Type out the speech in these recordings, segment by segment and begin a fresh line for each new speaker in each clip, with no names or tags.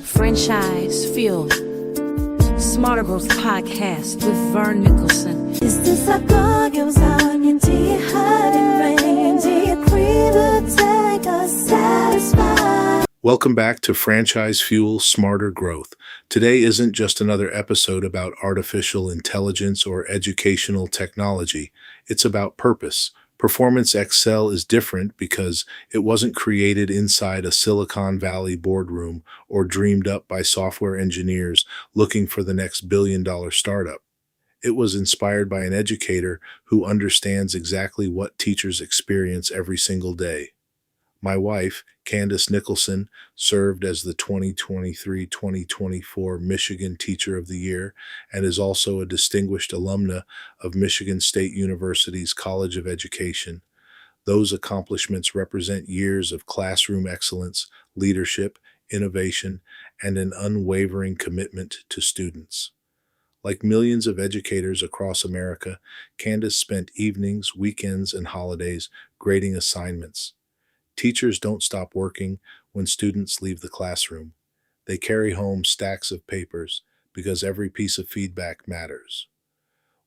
Franchise Fuel, Smarter Growth Podcast with Vern Nicholson.
Is this a God goes on into your heart and rain? Do you crave a take or satisfied?
Welcome back to Franchise Fuel Smarter Growth. Today isn't just another episode about artificial intelligence or educational technology. It's about purpose. PerformanceXcel is different because it wasn't created inside a Silicon Valley boardroom or dreamed up by software engineers looking for the next billion-dollar startup. It was inspired by an educator who understands exactly what teachers experience every single day. My wife, Candice Nicholson, served as the 2023-2024 Michigan Teacher of the Year and is also a distinguished alumna of Michigan State University's College of Education. Those accomplishments represent years of classroom excellence, leadership, innovation, and an unwavering commitment to students. Like millions of educators across America, Candice spent evenings, weekends, and holidays grading assignments. Teachers don't stop working when students leave the classroom. They carry home stacks of papers because every piece of feedback matters.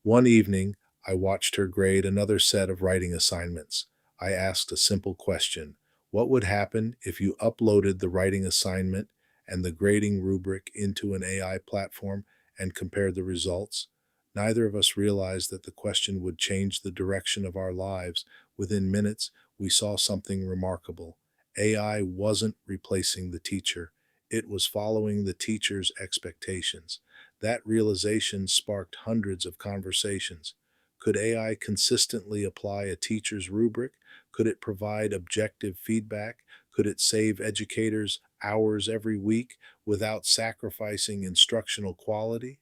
One evening, I watched her grade another set of writing assignments. I asked a simple question: what would happen if you uploaded the writing assignment and the grading rubric into an AI platform and compared the results? Neither of us realized that the question would change the direction of our lives. Within minutes, we saw something remarkable. AI wasn't replacing the teacher. It was following the teacher's expectations. That realization sparked hundreds of conversations. Could AI consistently apply a teacher's rubric? Could it provide objective feedback? Could it save educators hours every week without sacrificing instructional quality?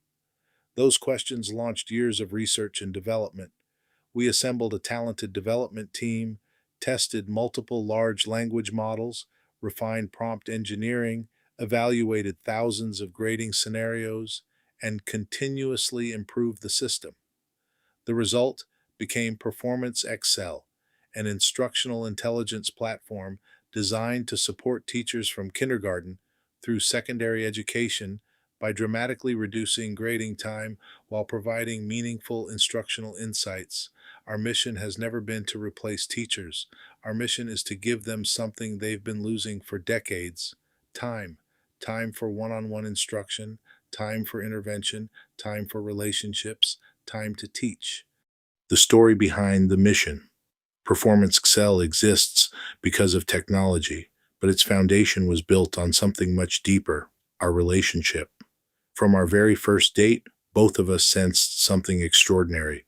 Those questions launched years of research and development. We assembled a talented development team, tested multiple large language models, refined prompt engineering, evaluated thousands of grading scenarios, and continuously improved the system. The result became PerformanceXcel, an instructional intelligence platform designed to support teachers from kindergarten through secondary education by dramatically reducing grading time while providing meaningful instructional insights. Our mission has never been to replace teachers. Our mission is to give them something they've been losing for decades: time. Time for one-on-one instruction, time for intervention, time for relationships, time to teach. The story behind the mission. PerformanceXcel exists because of technology, but its foundation was built on something much deeper: our relationship. From our very first date, both of us sensed something extraordinary.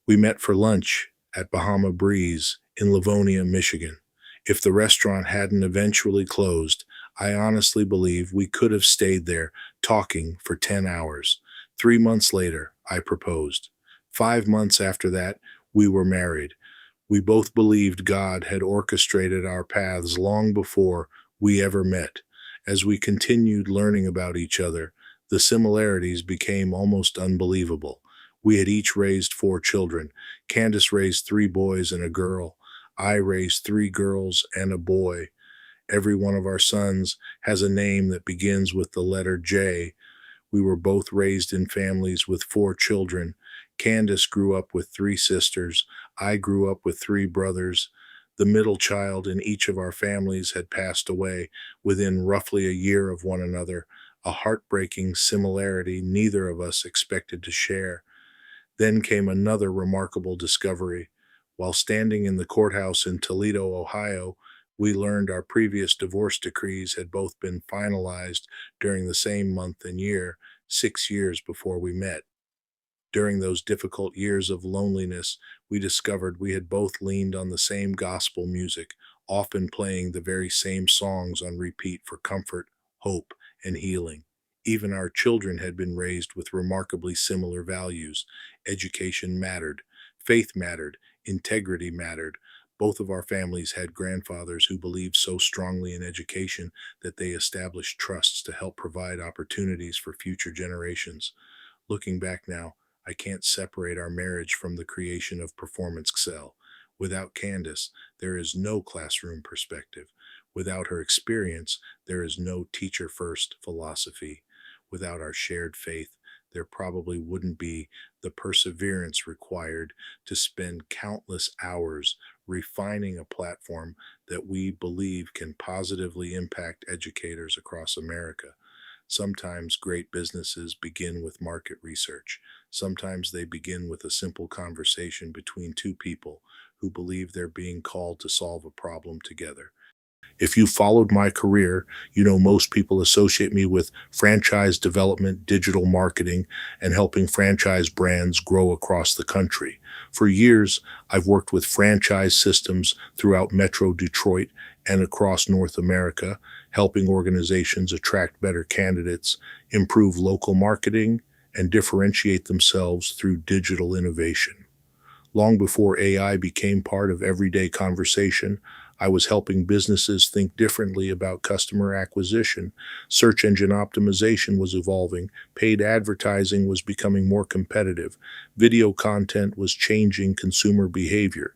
We met for lunch at Bahama Breeze in Livonia, Michigan. If the restaurant hadn't eventually closed, I honestly believe we could have stayed there talking for 10 hours. 3 months later, I proposed. 5 months after that, we were married. We both believed God had orchestrated our paths long before we ever met. As we continued learning about each other, the similarities became almost unbelievable. We had each raised 4 children. Candice raised 3 boys and a girl. I raised 3 girls and a boy. Every one of our sons has a name that begins with the letter J. We were both raised in families with 4 children. Candice grew up with 3 sisters. I grew up with 3 brothers. The middle child in each of our families had passed away within roughly a year of one another, a heartbreaking similarity neither of us expected to share. Then came another remarkable discovery. While standing in the courthouse in Toledo, Ohio, we learned our previous divorce decrees had both been finalized during the same month and year, 6 years before we met. During those difficult years of loneliness, we discovered we had both leaned on the same gospel music, often playing the very same songs on repeat for comfort, hope, and healing. Even our children had been raised with remarkably similar values. Education mattered, faith mattered, integrity mattered. Both of our families had grandfathers who believed so strongly in education that they established trusts to help provide opportunities for future generations. Looking back now, I can't separate our marriage from the creation of PerformanceXcel. Without Candice, there is no classroom perspective. Without her experience, there is no teacher first philosophy. Without our shared faith, there probably wouldn't be the perseverance required to spend countless hours refining a platform that we believe can positively impact educators across America. Sometimes great businesses begin with market research. Sometimes they begin with a simple conversation between two people who believe they're being called to solve a problem together. If you followed my career, you know most people associate me with franchise development, digital marketing, and helping franchise brands grow across the country. For years, I've worked with franchise systems throughout Metro Detroit and across North America, helping organizations attract better candidates, improve local marketing, and differentiate themselves through digital innovation. Long before AI became part of everyday conversation, I was helping businesses think differently about customer acquisition. Search engine optimization was evolving, paid advertising was becoming more competitive, video content was changing consumer behavior.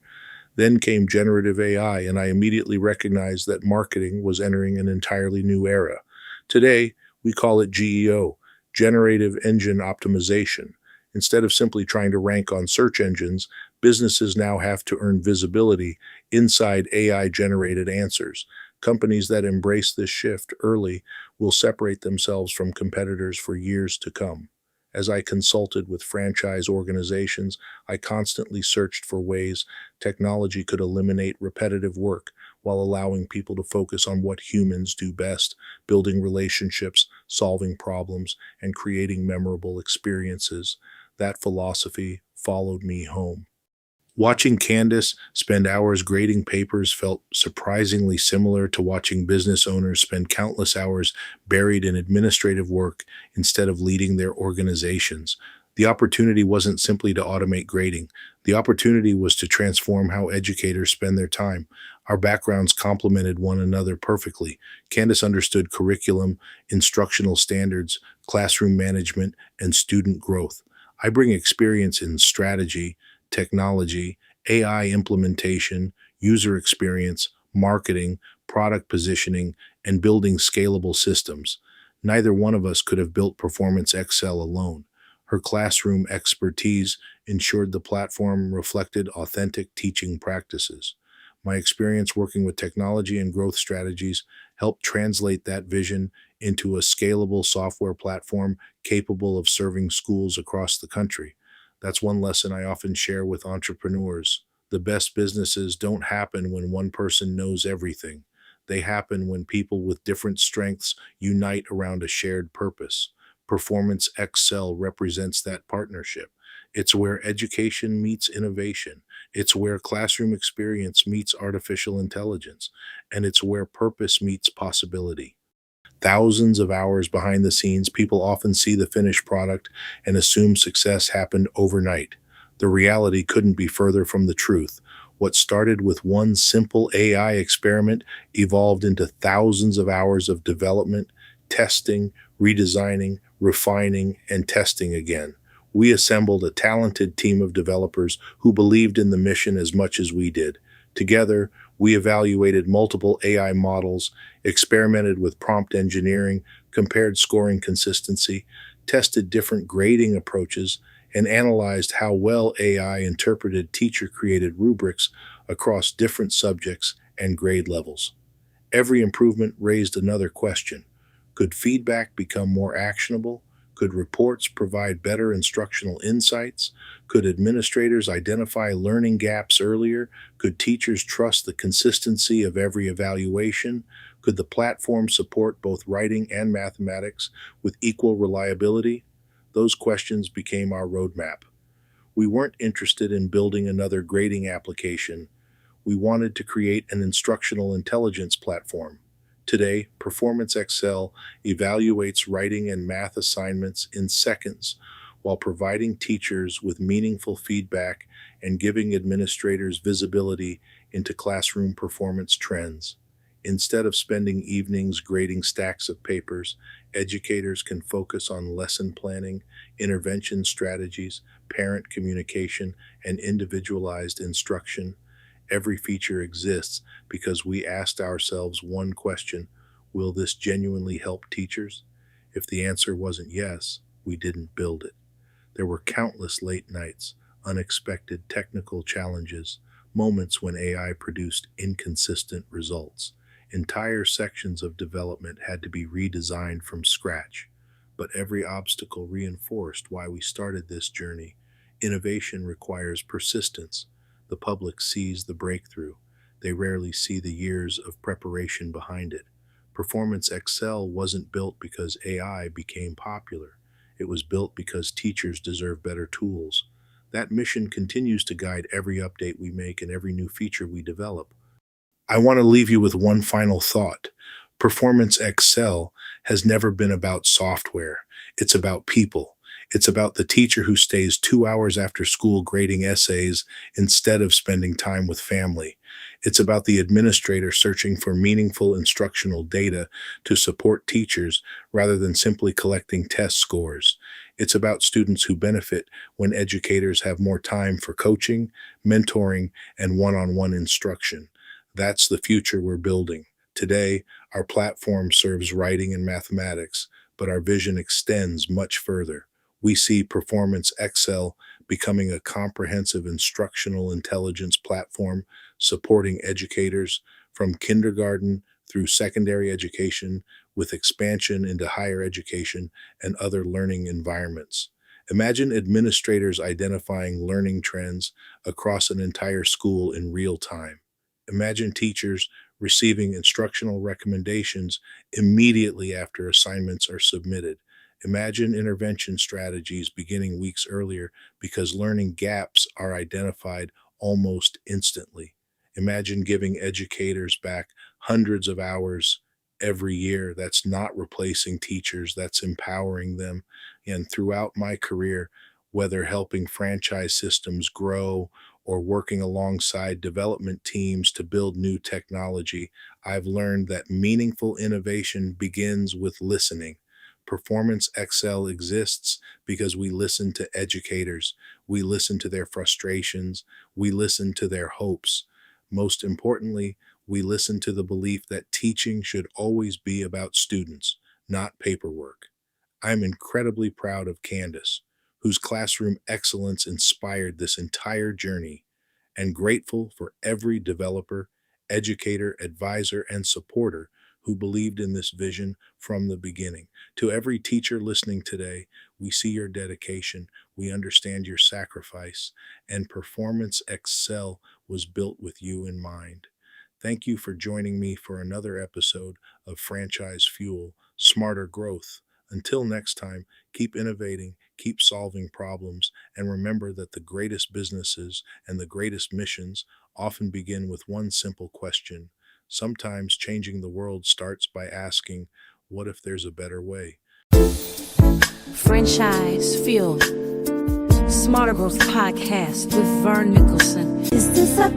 Then came generative AI, and I immediately recognized that marketing was entering an entirely new era. Today, we call it GEO, Generative Engine Optimization. Instead of simply trying to rank on search engines, businesses now have to earn visibility inside AI generated answers. Companies that embrace this shift early will separate themselves from competitors for years to come. As I consulted with franchise organizations, I constantly searched for ways technology could eliminate repetitive work while allowing people to focus on what humans do best, building relationships, solving problems, and creating memorable experiences. That philosophy followed me home. Watching Candice spend hours grading papers felt surprisingly similar to watching business owners spend countless hours buried in administrative work instead of leading their organizations. The opportunity wasn't simply to automate grading. The opportunity was to transform how educators spend their time. Our backgrounds complemented one another perfectly. Candice understood curriculum, instructional standards, classroom management, and student growth. I bring experience in strategy, technology, AI implementation, user experience, marketing, product positioning, and building scalable systems. Neither one of us could have built Performance Excel alone. Her classroom expertise ensured the platform reflected authentic teaching practices. My experience working with technology and growth strategies helped translate that vision into a scalable software platform capable of serving schools across the country. That's one lesson I often share with entrepreneurs. The best businesses don't happen when one person knows everything. They happen when people with different strengths unite around a shared purpose. Performance Excel represents that partnership. It's where education meets innovation. It's where classroom experience meets artificial intelligence. And it's where purpose meets possibility. Thousands of hours behind the scenes, people often see the finished product and assume success happened overnight. The reality couldn't be further from the truth. What started with one simple AI experiment evolved into thousands of hours of development, testing, redesigning, refining, and testing again. We assembled a talented team of developers who believed in the mission as much as we did. Together, we evaluated multiple AI models, experimented with prompt engineering, compared scoring consistency, tested different grading approaches, and analyzed how well AI interpreted teacher-created rubrics across different subjects and grade levels. Every improvement raised another question. Could feedback become more actionable? Could reports provide better instructional insights? Could administrators identify learning gaps earlier? Could teachers trust the consistency of every evaluation? Could the platform support both writing and mathematics with equal reliability? Those questions became our roadmap. We weren't interested in building another grading application. We wanted to create an instructional intelligence platform. Today, PerformanceXcel evaluates writing and math assignments in seconds while providing teachers with meaningful feedback and giving administrators visibility into classroom performance trends. Instead of spending evenings grading stacks of papers, educators can focus on lesson planning, intervention strategies, parent communication, and individualized instruction. Every feature exists because we asked ourselves one question: will this genuinely help teachers? If the answer wasn't yes, we didn't build it. There were countless late nights, unexpected technical challenges, moments when AI produced inconsistent results. Entire sections of development had to be redesigned from scratch. But every obstacle reinforced why we started this journey. Innovation requires persistence. The public sees the breakthrough. They rarely see the years of preparation behind it. Performance Excel wasn't built because AI became popular. It was built because teachers deserve better tools. That mission continues to guide every update we make and every new feature we develop. I want to leave you with one final thought. Performance Excel has never been about software. It's about people. It's about the teacher who stays 2 hours after school grading essays instead of spending time with family. It's about the administrator searching for meaningful instructional data to support teachers rather than simply collecting test scores. It's about students who benefit when educators have more time for coaching, mentoring, and one-on-one instruction. That's the future we're building. Today, our platform serves writing and mathematics, but our vision extends much further. We see Performance Excel becoming a comprehensive instructional intelligence platform supporting educators from kindergarten through secondary education with expansion into higher education and other learning environments. Imagine administrators identifying learning trends across an entire school in real time. Imagine teachers receiving instructional recommendations immediately after assignments are submitted. Imagine intervention strategies beginning weeks earlier because learning gaps are identified almost instantly. Imagine giving educators back hundreds of hours every year. That's not replacing teachers, that's empowering them. And throughout my career, whether helping franchise systems grow or working alongside development teams to build new technology, I've learned that meaningful innovation begins with listening. Performance Excel exists because we listen to educators, we listen to their frustrations, we listen to their hopes. Most importantly, we listen to the belief that teaching should always be about students, not paperwork. I'm incredibly proud of Candice, whose classroom excellence inspired this entire journey, and grateful for every developer, educator, advisor, and supporter who believed in this vision from the beginning. To every teacher listening today, we see your dedication, we understand your sacrifice, and Performance Excel was built with you in mind. Thank you for joining me for another episode of Franchise Fuel, Smarter Growth. Until next time, keep innovating, keep solving problems, and remember that the greatest businesses and the greatest missions often begin with one simple question. Sometimes changing the world starts by asking, what if there's a better way?
Franchise Fuel, Smarter Growth Podcast with Vern Nicholson.
Is this a